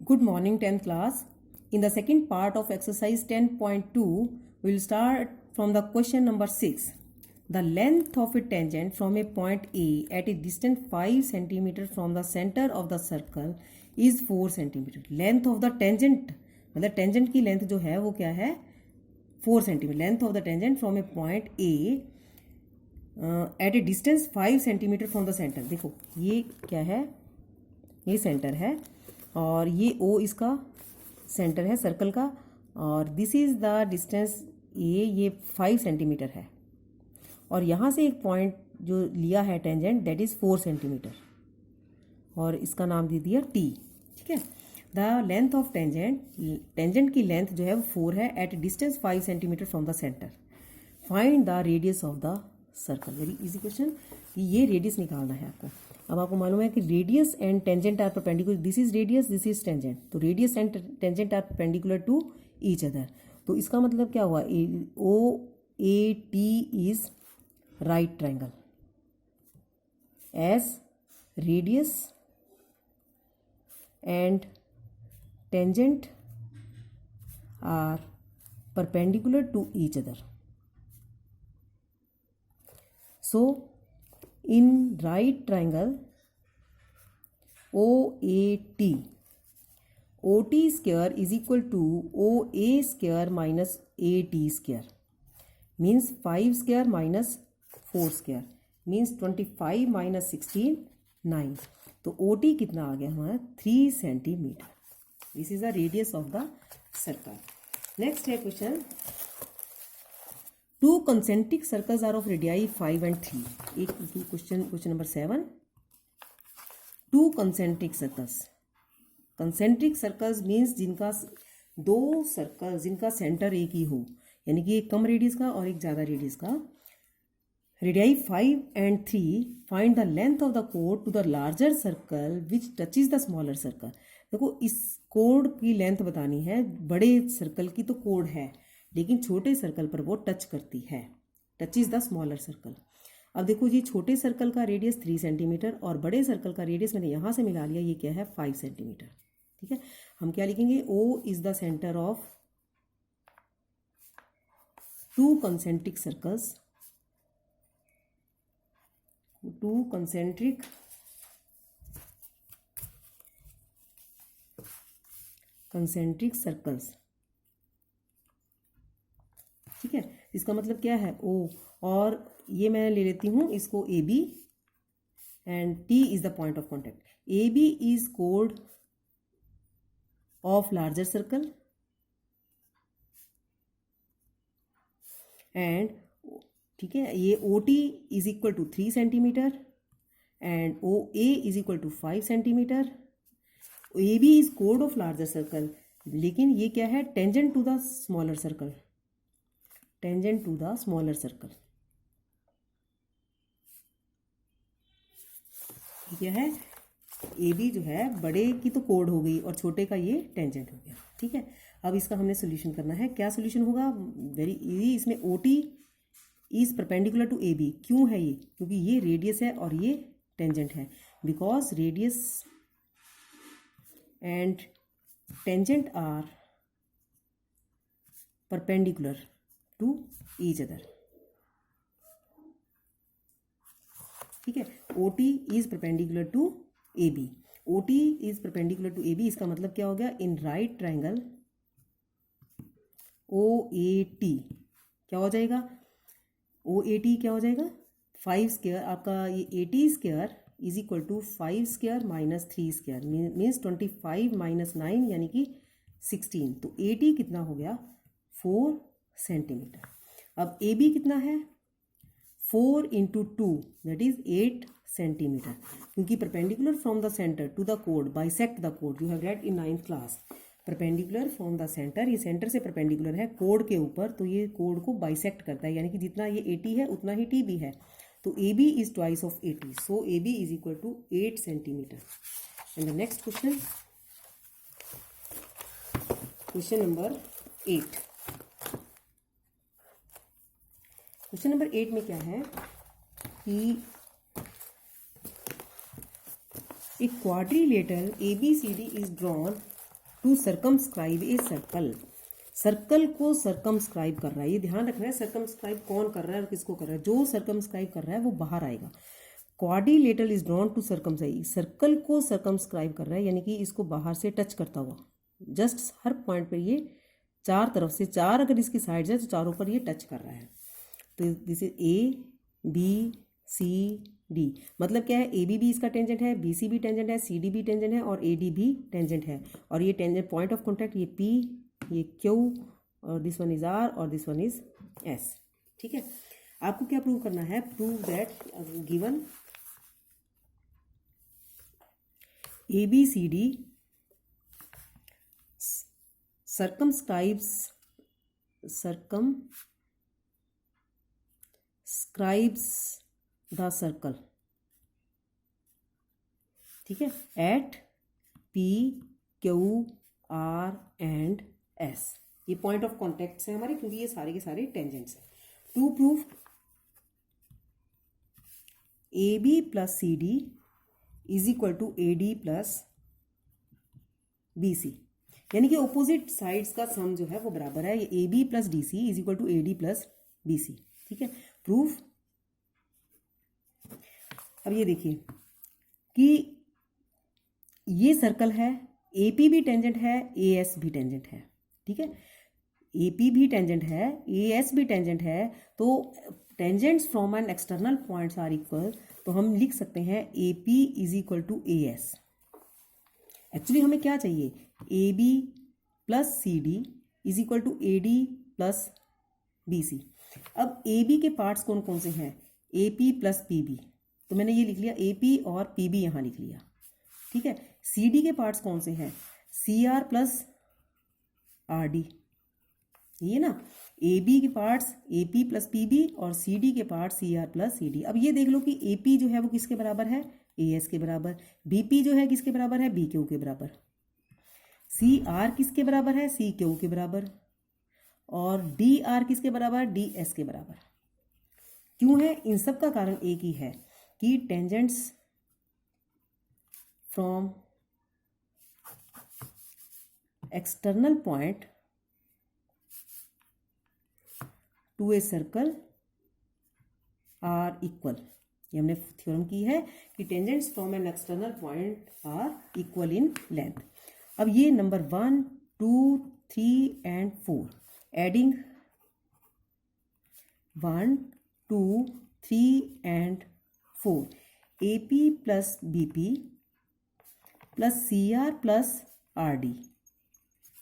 Good morning 10th class. In the second part of exercise 10.2, we will start from the question number 6. The length of a tangent from a point A at a distance 5 cm from the center of the circle is 4 cm. Length of the tangent, मतलब tangent की length जो है वो क्या है 4 cm. Length of the tangent from a point A at a distance 5 cm from the center. देखो ये क्या है, ये सेंटर है और ये O इसका सेंटर है सर्कल का और दिस इज़ द डिस्टेंस ये 5 सेंटीमीटर है और यहाँ से एक पॉइंट जो लिया है टेंजेंट दैट इज़ 4 सेंटीमीटर और इसका नाम दे दिया T. ठीक है. द लेंथ ऑफ टेंजेंट की लेंथ जो है वो 4 है at distance 5 centimetre from the centre. Find the radius of the circle. Very easy question. ये रेडियस निकालना है आपको. अब आपको मालूम है कि radius and tangent are perpendicular. This is radius, this is tangent. तो radius and tangent are perpendicular to each other. तो इसका मतलब क्या हुआ, O A T is right triangle as radius and tangent are perpendicular to each other. So in right triangle OAT, OT square is equal to OA square minus AT square means 5 square minus 4 square means 25 minus 16 9. तो OT कितना आ गया हमारा 3 centimetre. This is the radius of the circle. Next है question. Two concentric circles are of radii 5 and 3. एक question number 7. Two concentric circles. Concentric circles means जिनका दो circle जिनका centre एक ही हो, यानी कि एक कम रेडियस का और एक ज़्यादा रेडियस का. Radii 5 and 3. Find the length of the कोड to the larger circle which touches the smaller circle. देखो इस कोड की लेंथ बतानी है. बड़े सर्कल की तो कोड है लेकिन छोटे सर्कल पर वो टच करती है. Touch is the smaller circle. अब देखो जी, छोटे सर्कल का रेडियस 3 सेंटीमीटर और बड़े सर्कल का रेडियस मैंने यहाँ से मिला लिया, ये क्या है 5 सेंटीमीटर. ठीक है. हम क्या लिखेंगे, O is the centre of two concentric circles. Two concentric circles. ठीक है. इसका मतलब क्या है O, और ये मैं ले लेती हूँ इसको AB and T is the point of contact. AB is कोड ऑफ लार्जर सर्कल एंड ठीक है, ये OT is equal to 3 centimetre and OA is equal to 5 centimetre. AB is कोड ऑफ लार्जर सर्कल, लेकिन ये क्या है tangent to the smaller circle. Tangent to the smaller circle. क्या है, ए बी जो है बड़े की तो कोड हो गई और छोटे का ये टेंजेंट हो गया. ठीक है. अब इसका हमने सोल्यूशन करना है. क्या सोल्यूशन होगा, वेरी इजी. इसमें O T is perpendicular to A B. क्यों है ये, क्योंकि ये रेडियस है और ये टेंजेंट है. Because radius and tangent are perpendicular to each other. ठीक है. O T is perpendicular to A B. O T is perpendicular to A B. इसका मतलब क्या हो गया, in right triangle O A T क्या हो जाएगा, ओ ए टी क्या हो जाएगा 5 स्क्वायर. आपका ये 80 square is equal to 5 square minus 3 square means 25 minus 9 यानी कि 16. तो ए टी कितना हो गया 4 सेंटीमीटर. अब ए बी कितना है 4 इंटू 2 दैट इज 8 सेंटीमीटर. क्योंकि perpendicular from the centre to the code bisect the code. You have read in 9th class. Perpendicular from the centre, ये सेंटर से परपेंडिकुलर है कोड के ऊपर, तो ये कोड को बाइसेक्ट करता है, यानी कि जितना ये 80 है उतना ही टी भी है. तो A B is twice of 80. So A B is equal to 8 centimetre. And the next question, question number 8. Question number 8 में क्या है कि A quadrilateral ABCD is drawn to circumscribe a circle. Circle को circumscribe कर रहा है, ये ध्यान रखना है सर्कमस्क्राइब कौन कर रहा है और किसको कर रहा है। जो सर्कमस्क्राइब कर रहा है वो बाहर आएगा। Quadrilateral is drawn to circumscribe, circle को सर्कमस्क्राइब कर रहा है यानी कि इसको बाहर से टच करता हुआ, जस्ट हर पॉइंट पर ये चार तरफ से, चार अगर इसकी साइड्स है तो चारों पर ये टच कर रहा है। तो this is A B C D, मतलब क्या है, ए बी भी इसका टेंजेंट है, बी सी भी टेंजेंट है, सी डी भी टेंजेंट है और ए डी भी टेंजेंट है। और ये टेंजेंट पॉइंट ऑफ कॉन्टैक्ट ये पी, ये क्यू और दिस वन इज आर और दिस वन इज एस। ठीक है, आपको क्या प्रूव करना है, prove that given A B C D circumscribes the circle, ठीक है, at P Q R and S. ये पॉइंट ऑफ कॉन्टेक्ट है हमारे, क्योंकि ये सारे के सारे टेंजेंट्स हैं। To prove A B plus C D is equal to A D plus B C, यानी कि ऑपोजिट साइड्स का सम जो है वो बराबर है। ये A B plus D C is equal to A D plus B C. ठीक है, प्रूफ। अब ये देखिए कि ये सर्कल है, ए पी भी टेंजेंट है, ए एस भी टेंजेंट है। ठीक है, ए पी भी टेंजेंट है, ए एस भी टेंजेंट है, तो tangents from an external points are equal. तो हम लिख सकते हैं A P is equal to A S. Actually हमें क्या चाहिए, A B plus C D is equal to A D plus B C. अब ए बी के पार्ट्स कौन कौन से हैं, A P plus P B, तो मैंने ये लिख लिया ए पी और पी बी यहाँ लिख लिया। ठीक है, सी डी के पार्ट्स कौन से हैं, C R plus R D, ये ना, ए बी के parts A P plus P B और सी डी के parts C R plus C D. अब ये देख लो कि ए पी जो है वो किसके बराबर है, ए एस के बराबर, बी पी जो है किसके बराबर है, बी क्यू के बराबर, सी आर किसके बराबर है, सी क्यू के बराबर, और डी आर किसके बराबर, डी एस के बराबर। क्यों है, इन सब का कारण एक ही है कि tangents from external point to a circle are equal. ये हमने थ्योरम की है कि tangents from an external point are equal in length. अब ये number 1, 2, 3 and 4, adding 1, 2, 3 and 4, A P plus B P plus C R plus R D.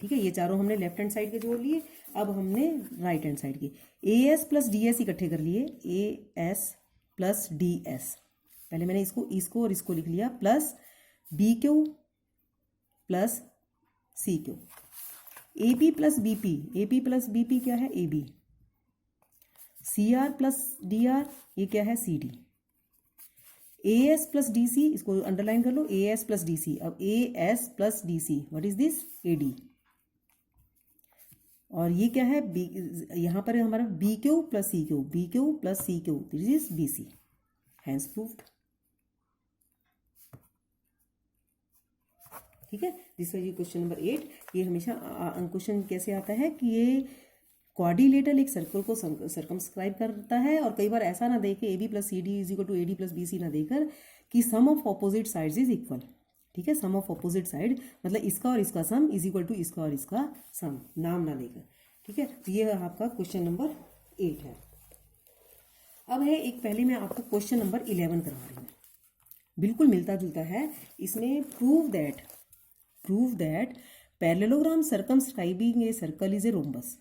ठीक है, ये चारों हमने लेफ्ट हैंड साइड के जोड़ लिए। अब हमने राइट हैंड साइड के A S plus D S इकट्ठे कर लिए, A S plus D S. पहले मैंने इसको और इसको लिख लिया, plus B Q plus C Q, A P plus B P, A P plus B P क्या है, A B, C R plus D R ये क्या है, C D, A S plus D C, इसको अंडरलाइन कर लो, A S plus D C. अब ए S plus D C what is this, A D, और ये क्या है, बी, यहाँ पर हमारा B Q plus C Q, B Q plus C Q, this is B C, hence proved. ठीक है, दिस वाज क्वेश्चन नंबर 8। ये हमेशा क्वेश्चन कैसे आता है कि ये क्वाड्रिलेटरल एक सर्कल को सर्कमस्क्राइब करता है, और कई बार ऐसा ना देके A B plus C D is equal to A D plus B C ना देकर कि sum of opposite sides is equal. ठीक है, सम ऑफ ऑपोजिट साइड मतलब इसका और इसका सम इज इक्वल टू इसका और इसका सम, नाम ना लेकर। ठीक है, तो ये आपका क्वेश्चन नंबर 8 है। अब है एक, पहले मैं आपको क्वेश्चन नंबर 11 करवा रही हूँ, बिल्कुल मिलता जुलता है। इसमें prove that parallelogram circumscribing a circle is a rhombus.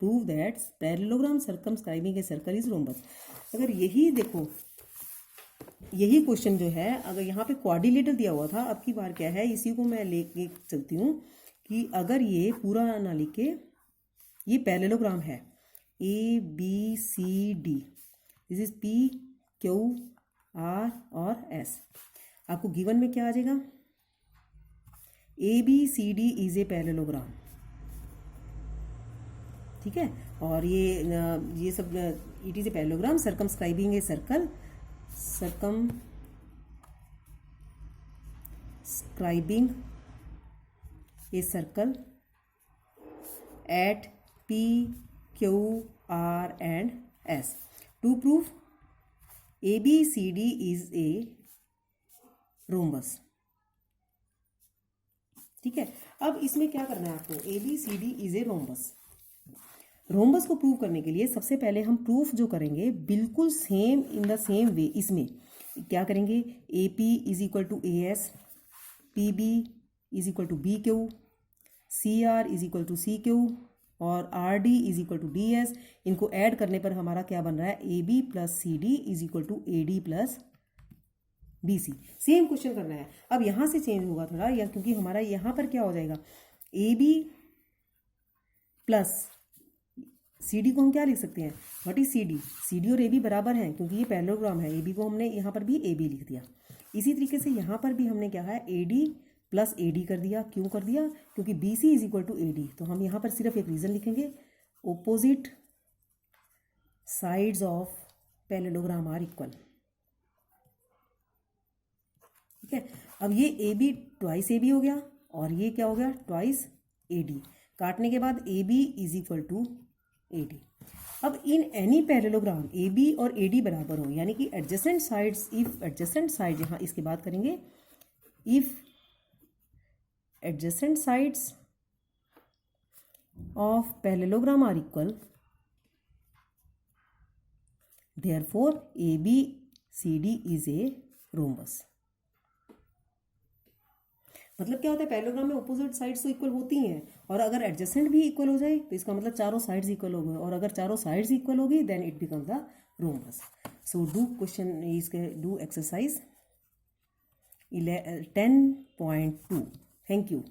Prove that parallelogram circumscribing a circle is rhombus. अगर यही देखो, यही क्वेश्चन जो है, अगर यहाँ पे क्वाड्रिलेटर दिया हुआ था, अब की बार क्या है, इसी को मैं लेके चलती हूँ कि अगर ये पूरा ना लिखे, ये पैरेललोग्राम है A B C D, this is P Q R और एस। आपको गिवन में क्या आ जाएगा, A B C D is a parallelogram. ठीक है, और ये सब it is a parallelogram circumscribing a circle, circumscribing a circle at P, Q, R and S. To prove ABCD is a rhombus. ठीक है, अब इसमें क्या करना है आपको, ABCD is a rhombus. Rhombus को प्रूव करने के लिए सबसे पहले हम प्रूफ जो करेंगे बिल्कुल same in the same way, इसमें क्या करेंगे, AP is equal to AS, PB is equal to BQ, CR is equal to CQ और RD is equal to DS. इनको ऐड करने पर हमारा क्या बन रहा है, AB plus CD is equal to AD plus BC. Same question करना है. अब यहाँ से चेंज होगा थोड़ा, या क्योंकि हमारा यहाँ पर क्या हो जाएगा, AB प्लस CD को हम क्या लिख सकते हैं, व्हाट इज CD, CD और AB बराबर हैं क्योंकि ये पैरेललोग्राम है. AB को हमने यहाँ पर भी AB लिख दिया. इसी तरीके से यहाँ पर भी हमने क्या है, AD प्लस AD कर दिया. क्यों कर दिया, क्योंकि BC is equal to AD. तो हम यहाँ पर सिर्फ एक रीजन लिखेंगे, opposite sides of parallelogram are equal. ठीक है, अब ये AB ट्वाइस AB हो गया और ये क्या हो गया, ट्वाइस AD. काटने के बाद AB is equal to AD. अब इन एनी पैरेललोग्राम AB और AD बराबर हो, यानी कि adjacent sides, if adjacent side, यहाँ इसके बाद करेंगे, if adjacent sides of parallelogram are equal, therefore ABCD is a rhombus. मतलब क्या होता है, पैरेललोग्राम में ऑपोजिट साइड्स तो इक्वल होती हैं, और अगर एडजेसेंट भी इक्वल हो जाए तो इसका मतलब चारों साइड्स इक्वल हो गए, और अगर चारों साइड्स इक्वल होगी then it becomes the rhombus. So do question इसके डू एक्सरसाइज 10.2. Thank you.